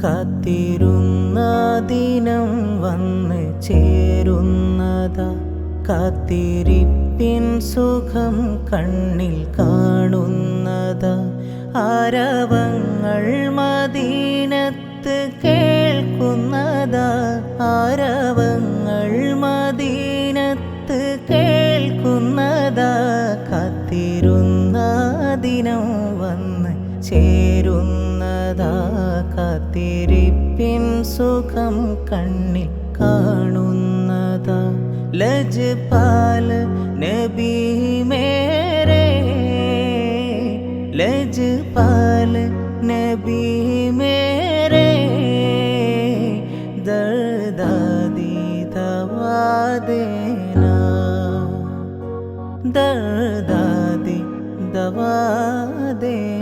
കാത്തിരുന്ന ദിനം വന്ന് ചേരുന്നതാ, കാത്തിരിപ്പിൻ സുഖം കണ്ണിൽ കാണുന്നതാ. ആരവങ്ങൾ മദീനത്ത് കേൾക്കുന്നതാ, ആരവങ്ങൾ മദീനത്ത് കേൾക്കുന്നതാ. കാത്തിരുന്ന ദിനം വന്ന് ചേരുന്നതാ, കാത്തിരിപ്പിൻ സുഖം കണ്ണിൽ കാണുന്നതാ. ലജ്പാൽ നബി മേരെ, ലജ്പാൽ നബി മേരെ, ദർദാദി ദവാ देना, दर्दादी दवा देना.